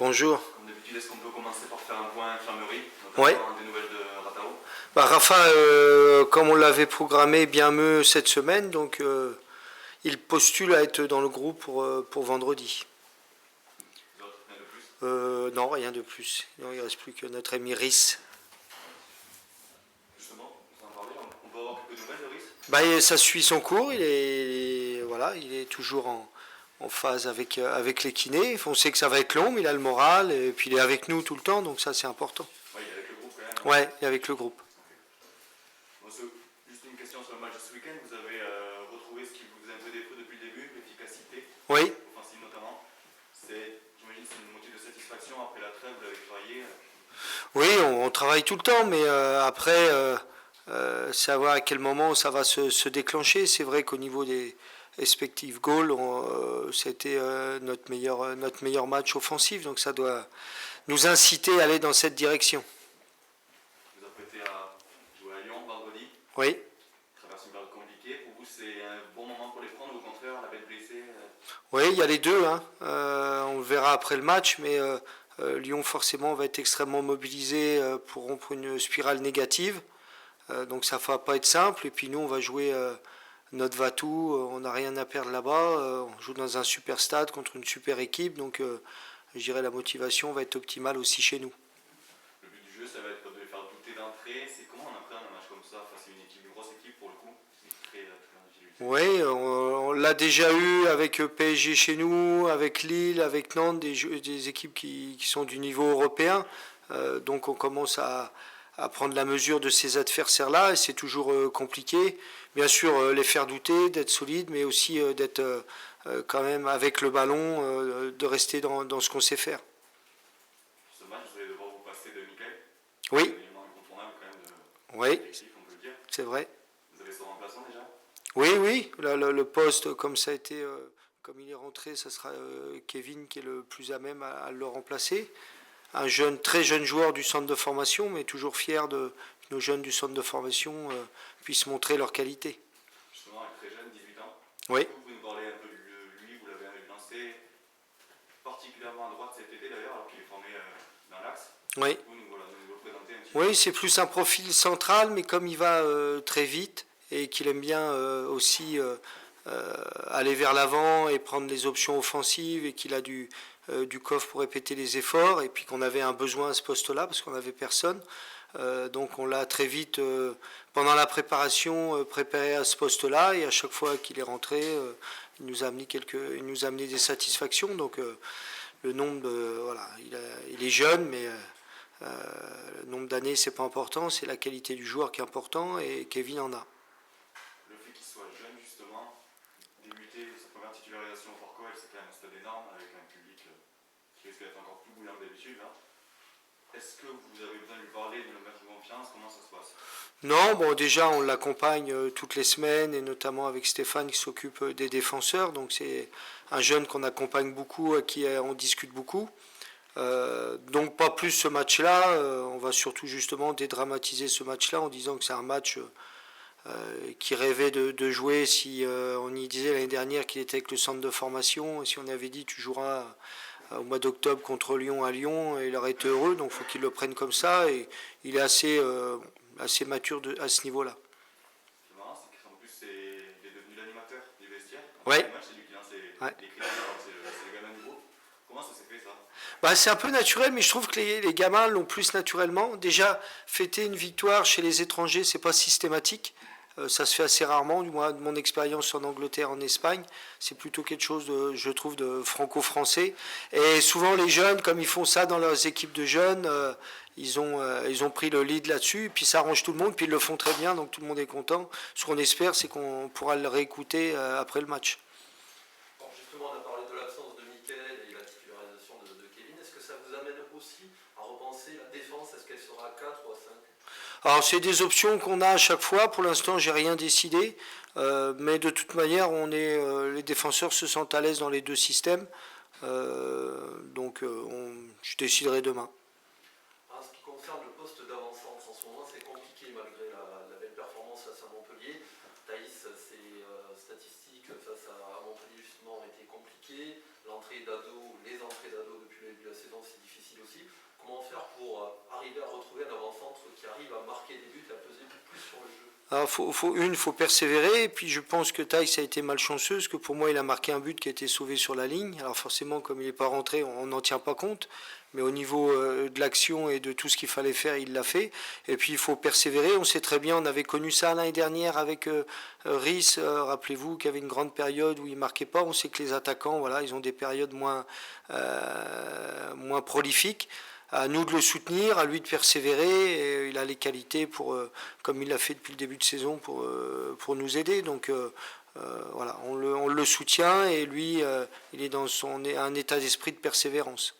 Bonjour. Comme d'habitude, est-ce qu'on peut commencer par faire un point infirmerie, Ouais. notamment des nouvelles de Ratao? Rafa, comme on l'avait programmé, bien mieux cette semaine, donc il postule à être dans le groupe pour vendredi. Les autres, rien de plus? Non, rien de plus. Non, il ne reste plus que notre ami Rhys. Justement, vous en parlez, on peut avoir quelques nouvelles de Rhys? Ça suit son cours, voilà, il est toujours en phase avec les kinés. On sait que ça va être long, mais il a le moral, et puis il est avec nous tout le temps, donc ça c'est important. Oui, il est avec le groupe quand même. Ouais, il est avec le groupe. Bon, juste une question sur le match de ce week-end. Vous avez retrouvé ce qui vous faisait un peu défaut depuis le début, l'efficacité, Oui. offensive notamment. J'imagine que c'est une motif de satisfaction après la trêve, vous l'avez travaillé. Oui, on travaille tout le temps, mais après, savoir à quel moment ça va se déclencher. C'est vrai qu'au niveau des respective goals, c'était notre meilleur match offensif, donc ça doit nous inciter à aller dans cette direction. Vous apprêtez à jouer à Lyon vendredi. Oui. Traverse une période compliquée. Pour vous, c'est un bon moment pour les prendre, ou au contraire, la bête blessée? Oui, il y a les deux, hein. On le verra après le match, mais Lyon forcément va être extrêmement mobilisé pour rompre une spirale négative. Donc ça ne va pas être simple. Et puis nous, on va jouer notre Vatou. On n'a rien à perdre là-bas. On joue dans un super stade contre une super équipe. Donc je dirais la motivation va être optimale aussi chez nous. Le but du jeu, ça va être de les faire douter d'entrée. C'est comment on appréhende un match comme ça face à une grosse équipe pour le coup? Très en difficulté. Oui, on l'a déjà eu avec PSG chez nous, avec Lille, avec Nantes, des équipes qui sont du niveau européen. Donc on commence à prendre la mesure de ces adversaires-là et c'est toujours compliqué. Bien sûr, les faire douter, d'être solide, mais aussi d'être quand même avec le ballon, de rester dans ce qu'on sait faire. Ce match, vous allez devoir vous passer de Michael. Oui. C'est un élément incontournable quand même Oui, de l'équipe, on peut le dire. c'est vrai. Vous avez son remplaçant déjà? Oui. Le poste, comme ça a été, comme il est rentré, ça sera Kevin qui est le plus à même à le remplacer. Un très jeune joueur du centre de formation, mais toujours fier que nos jeunes du centre de formation puissent montrer leur qualité. Justement, il est très jeune, 18 ans. Oui. Est-ce que vous pouvez nous parler un peu de lui? Vous l'avez lancé particulièrement à droite cet été d'ailleurs, alors qu'il est formé dans l'axe. Oui. Vous nous le présentez un petit peu? Oui, c'est plus un profil central, mais comme il va très vite et qu'il aime bien aussi aller vers l'avant et prendre les options offensives et qu'il a du coffre pour répéter les efforts et puis qu'on avait un besoin à ce poste-là parce qu'on n'avait personne. Donc on l'a très vite, pendant la préparation, préparé à ce poste-là et à chaque fois qu'il est rentré, il nous a amené des satisfactions. Donc le nombre, voilà, il est jeune, mais le nombre d'années c'est pas important, c'est la qualité du joueur qui est important et Kevin en a. Le fait qu'il soit jeune, justement, débuter sa première titularisation au Fort Coel, c'est quand même un stade énorme avec un public qui risque d'être encore plus bouillant que d'habitude. Hein. Est-ce que vous avez besoin de lui parler, de le mettre en confiance? Comment ça se passe? Non, bon déjà on l'accompagne toutes les semaines et notamment avec Stéphane qui s'occupe des défenseurs, donc c'est un jeune qu'on accompagne beaucoup, à qui on discute beaucoup. Donc pas plus ce match-là, on va surtout justement dédramatiser ce match-là en disant que c'est un match qui rêvait de jouer si on y disait l'année dernière qu'il était avec le centre de formation, et si on avait dit tu joueras au mois d'octobre contre Lyon à Lyon, et il aurait été heureux, donc il faut qu'il le prenne comme ça, et il est assez mature à ce niveau-là. C'est marrant, c'est qu'en plus il est devenu l'animateur des vestiaires. Ouais. C'est lui qui lance les cris, c'est le gamin nouveau. Comment ça s'est fait ça? C'est un peu naturel, mais je trouve que les gamins l'ont plus naturellement. Déjà, fêter une victoire chez les étrangers, c'est pas systématique. Ça se fait assez rarement, du moins de mon expérience en Angleterre, en Espagne. C'est plutôt quelque chose, je trouve, de franco-français. Et souvent, les jeunes, comme ils font ça dans leurs équipes de jeunes, ils ont pris le lead là-dessus, et puis ça arrange tout le monde, puis ils le font très bien, donc tout le monde est content. Ce qu'on espère, c'est qu'on pourra le réécouter après le match. Bon, justement, on a parlé de l'absence de Mickaël et la titularisation de Kevin. Est-ce que ça vous amène aussi à repenser la défense? Est-ce qu'elle sera à 4 ou à 5? Alors c'est des options qu'on a à chaque fois. Pour l'instant, j'ai rien décidé, mais de toute manière, les défenseurs se sentent à l'aise dans les deux systèmes. Donc, je déciderai demain. En ce qui concerne le poste d'avant-centre, en ce moment, c'est compliqué malgré la belle performance face à Montpellier. Thaïs, ses statistiques face à Montpellier justement ont été compliquées. Les entrées d'ado depuis le début de la saison, c'est aussi. Comment faire pour arriver à retrouver un avant-centre qui arrive à marquer des buts, à peser plus sur le jeu? Alors, faut persévérer. Et puis, je pense que Thaïs a été malchanceux, parce que pour moi, il a marqué un but qui a été sauvé sur la ligne. Alors, forcément, comme il n'est pas rentré, on n'en tient pas compte. Mais au niveau de l'action et de tout ce qu'il fallait faire, il l'a fait. Et puis, il faut persévérer. On sait très bien, on avait connu ça l'année dernière avec Rhys. Rappelez-vous qu'il y avait une grande période où il ne marquait pas. On sait que les attaquants, voilà, ils ont des périodes moins prolifiques. À nous de le soutenir, à lui de persévérer. Et il a les qualités pour, comme il l'a fait depuis le début de saison, pour nous aider. Donc voilà, on le soutient et lui, il est dans un état d'esprit de persévérance.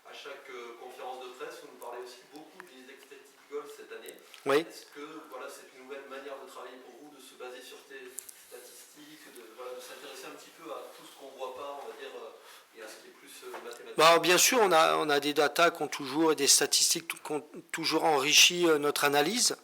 À chaque conférence de presse, vous nous parlez aussi beaucoup des expected goals cette année. Oui. Est-ce que voilà, c'est une nouvelle manière de travailler pour vous, de se baser sur des statistiques, de s'intéresser un petit peu à tout ce qu'on ne voit pas, on va dire, et à ce qui est plus mathématique? Bah, bien sûr, on a des datas qui ont toujours, et des statistiques qui ont toujours enrichi notre analyse.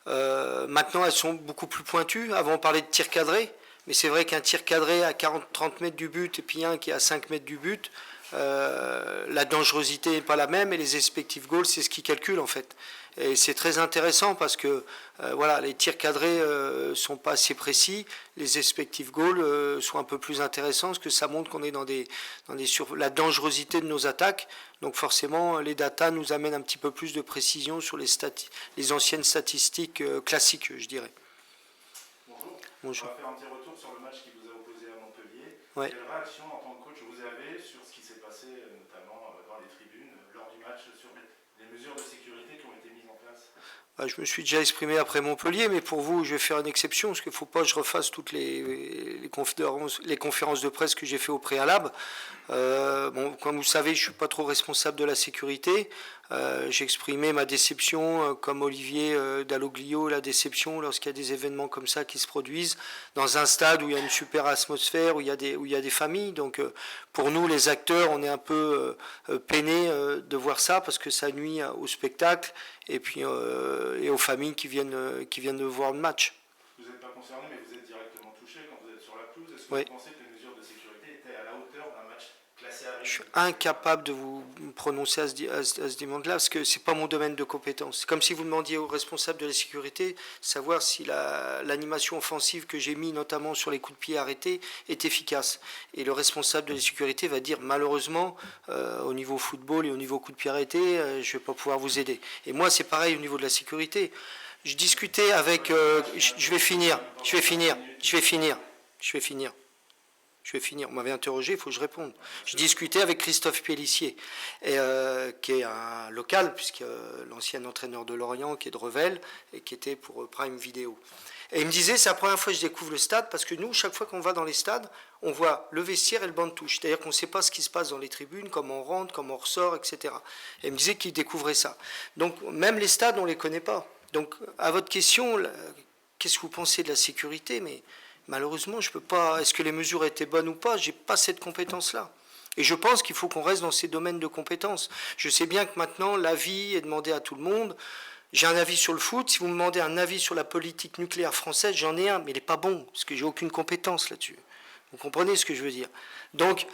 Maintenant, elles sont beaucoup plus pointues. Avant, on parlait de tir cadré, mais c'est vrai qu'un tir cadré à 40-30 mètres du but et puis un qui est à 5 mètres du but, la dangerosité n'est pas la même et les expected goals, c'est ce qu'ils calculent en fait. Et c'est très intéressant parce que voilà, les tirs cadrés sont pas assez précis, les expected goals sont un peu plus intéressants parce que ça montre qu'on est dans la dangerosité de nos attaques. Donc forcément, les datas nous amènent un petit peu plus de précision sur les anciennes statistiques classiques, je dirais. Bonjour. Bonjour. On va faire un petit retour sur le match qui vous a opposé à Montpellier. Ouais. Quelle réaction en tant que coach vous avez sur ce qui s'est passé, notamment dans les tribunes, lors du match, sur les mesures de sécurité qui ont été mises en place? Je me suis déjà exprimé après Montpellier, mais pour vous, je vais faire une exception, parce qu'il ne faut pas que je refasse toutes les conférences de presse que j'ai fait au préalable. Bon, comme vous savez, je ne suis pas trop responsable de la sécurité. J'ai exprimé ma déception, comme Olivier Dalloglio, la déception lorsqu'il y a des événements comme ça qui se produisent dans un stade où il y a une super atmosphère, où il y a des familles. Donc pour nous, les acteurs, on est un peu peinés de voir ça parce que ça nuit au spectacle et puis et aux familles qui viennent de voir le match. Vous n'êtes pas concerné, mais vous êtes directement touché quand vous êtes sur la pelouse. Est-ce que Oui. vous pensez que les mesures de sécurité étaient à la hauteur d'un match classé à risque? Je suis incapable de vous prononcer à ce demande-là, parce que ce n'est pas mon domaine de compétence. C'est comme si vous demandiez aux responsables de la sécurité savoir si l'animation offensive que j'ai mis, notamment sur les coups de pied arrêtés, est efficace. Et le responsable de la sécurité va dire, malheureusement, au niveau football et au niveau coups de pied arrêtés, je ne vais pas pouvoir vous aider. Et moi, c'est pareil au niveau de la sécurité. Je discutais avec... je vais finir. On m'avait interrogé, il faut que je réponde. Je discutais avec Christophe Pélissier, qui est un local, puisque l'ancien entraîneur de Lorient, qui est de Revel, et qui était pour Prime Video. Et il me disait, c'est la première fois que je découvre le stade, parce que nous, chaque fois qu'on va dans les stades, on voit le vestiaire et le banc de touche. C'est-à-dire qu'on ne sait pas ce qui se passe dans les tribunes, comment on rentre, comment on ressort, etc. Et il me disait qu'il découvrait ça. Donc même les stades, on ne les connaît pas. Donc à votre question, qu'est-ce que vous pensez de la sécurité? Mais malheureusement, je peux pas. Est-ce que les mesures étaient bonnes ou pas? J'ai pas cette compétence-là. Et je pense qu'il faut qu'on reste dans ces domaines de compétences. Je sais bien que maintenant, l'avis est demandé à tout le monde. J'ai un avis sur le foot. Si vous me demandez un avis sur la politique nucléaire française, j'en ai un, mais il n'est pas bon, parce que j'ai aucune compétence là-dessus. Vous comprenez ce que je veux dire? Donc,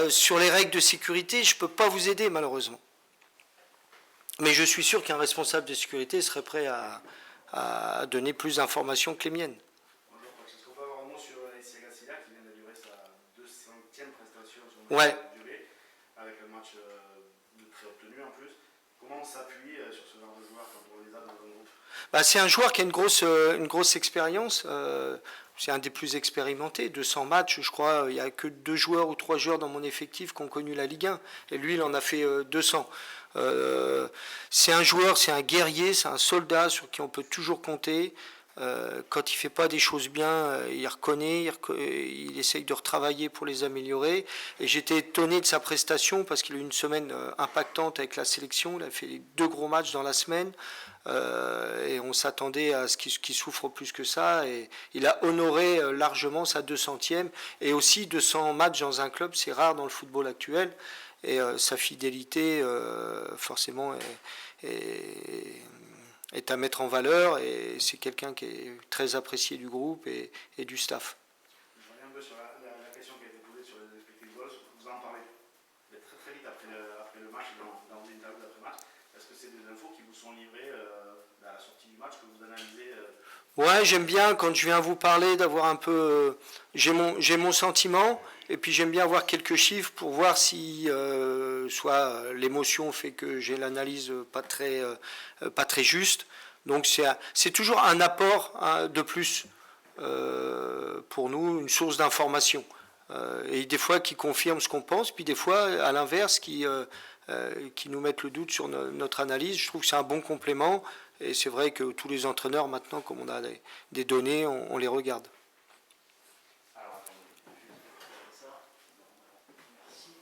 sur les règles de sécurité, je ne peux pas vous aider, malheureusement. Mais je suis sûr qu'un responsable de sécurité serait prêt à donner plus d'informations que les miennes. Bonjour, est-ce qu'on peut avoir un mot sur Alessia Garcia qui vient de livrer sa 200e prestation sur le Ouais. match de durée, avec un match très obtenu en plus. Comment on s'appuie sur ce genre de joueurs quand on les a dans un groupe? C'est un joueur qui a une grosse expérience. C'est un des plus expérimentés. 200 matchs, je crois. Il n'y a que 2 joueurs ou 3 joueurs dans mon effectif qui ont connu la Ligue 1. Et lui, il en a fait 200. C'est un joueur, c'est un guerrier, c'est un soldat sur qui on peut toujours compter. Quand il ne fait pas des choses bien, il reconnaît, il essaye de retravailler pour les améliorer. Et j'étais étonné de sa prestation parce qu'il a eu une semaine impactante avec la sélection. Il a fait 2 gros matchs dans la semaine. Et on s'attendait à ce qu'il souffre plus que ça. Et il a honoré largement sa 200e. Et aussi 200 matchs dans un club, c'est rare dans le football actuel. Et sa fidélité, forcément, est à mettre en valeur. Et c'est quelqu'un qui est très apprécié du groupe et du staff. Je reviens un peu sur la question qui a été posée sur les expected goals. Vous en parlez très vite après le match dans l'interview Ouais, j'aime bien quand je viens vous parler d'avoir un peu. J'ai mon sentiment, et puis j'aime bien avoir quelques chiffres pour voir si soit l'émotion fait que j'ai l'analyse pas très juste. Donc c'est toujours un apport hein, de plus pour nous, une source d'information. Et des fois qui confirme ce qu'on pense, puis des fois à l'inverse qui nous mettent le doute sur notre analyse. Je trouve que c'est un bon complément. Et c'est vrai que tous les entraîneurs, maintenant, comme on a des données, on les regarde. Alors, attendez, juste ça. Merci.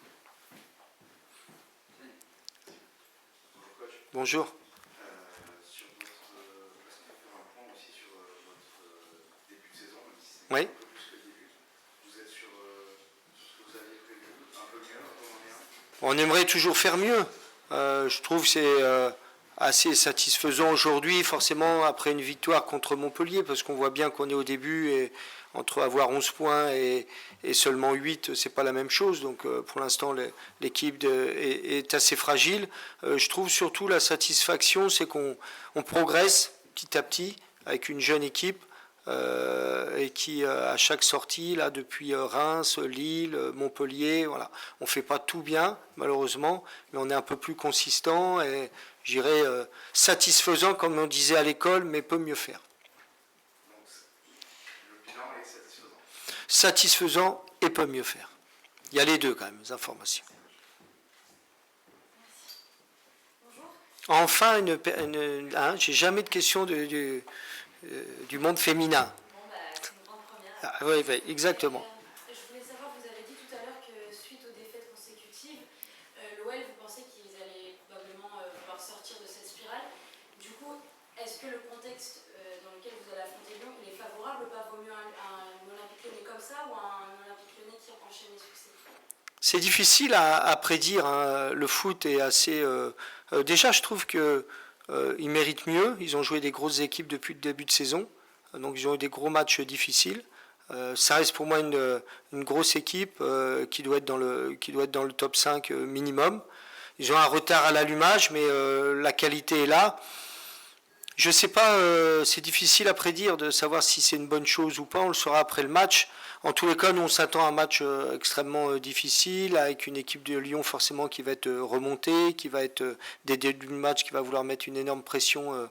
Bonjour coach. Bonjour. Sur votre, est-ce qu'on peut faire un point aussi sur votre début de saison, même si c'est Oui. un peu plus que le début. Vous êtes sur ce que vous aviez prévu, un peu mieux, un peu moins bien. On aimerait toujours faire mieux. Je trouve que c'est assez satisfaisant aujourd'hui, forcément après une victoire contre Montpellier, parce qu'on voit bien qu'on est au début et entre avoir 11 points et seulement 8, c'est pas la même chose. Donc pour l'instant, l'équipe est assez fragile. Je trouve surtout la satisfaction, c'est qu'on progresse petit à petit avec une jeune équipe. Et qui à chaque sortie, là depuis Reims, Lille, Montpellier, voilà, on fait pas tout bien malheureusement, mais on est un peu plus consistant et j'irais satisfaisant comme on disait à l'école, mais peut mieux faire. Donc le bilan est satisfaisant. Satisfaisant et peut mieux faire. Il y a les deux quand même, les informations. Bonjour. Enfin, j'ai jamais de questions du monde féminin. Bon, bah, c'est une grande première. Ah, oui, oui, exactement. Je voulais savoir, vous avez dit tout à l'heure que suite aux défaites consécutives, l'OL, vous pensez qu'ils allaient probablement pouvoir sortir de cette spirale. Du coup, est-ce que le contexte dans lequel vous allez affronter Lyon, il est favorable ou pas? Vaut mieux un Olympique Lyonnais comme ça ou un Olympique Lyonnais qui enchaîne les succès? C'est difficile à prédire. Hein. Le foot est assez. Déjà, je trouve que ils méritent mieux. Ils ont joué des grosses équipes depuis le début de saison, donc ils ont eu des gros matchs difficiles. Ça reste pour moi une grosse équipe qui doit être dans le top 5 minimum. Ils ont un retard à l'allumage, mais la qualité est là. Je ne sais pas, c'est difficile à prédire de savoir si c'est une bonne chose ou pas. On le saura après le match. En tous les cas, nous, on s'attend à un match extrêmement difficile, avec une équipe de Lyon forcément qui va être remontée, qui va être dès le début du match, qui va vouloir mettre une énorme pression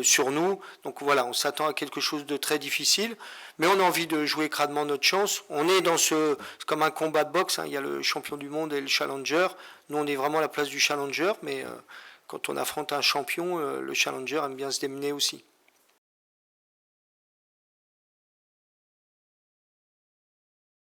sur nous. Donc voilà, on s'attend à quelque chose de très difficile, mais on a envie de jouer crânement notre chance. On est c'est comme un combat de boxe, hein. Il y a le champion du monde et le challenger. Nous, on est vraiment à la place du challenger, mais quand on affronte un champion, le challenger aime bien se démener aussi.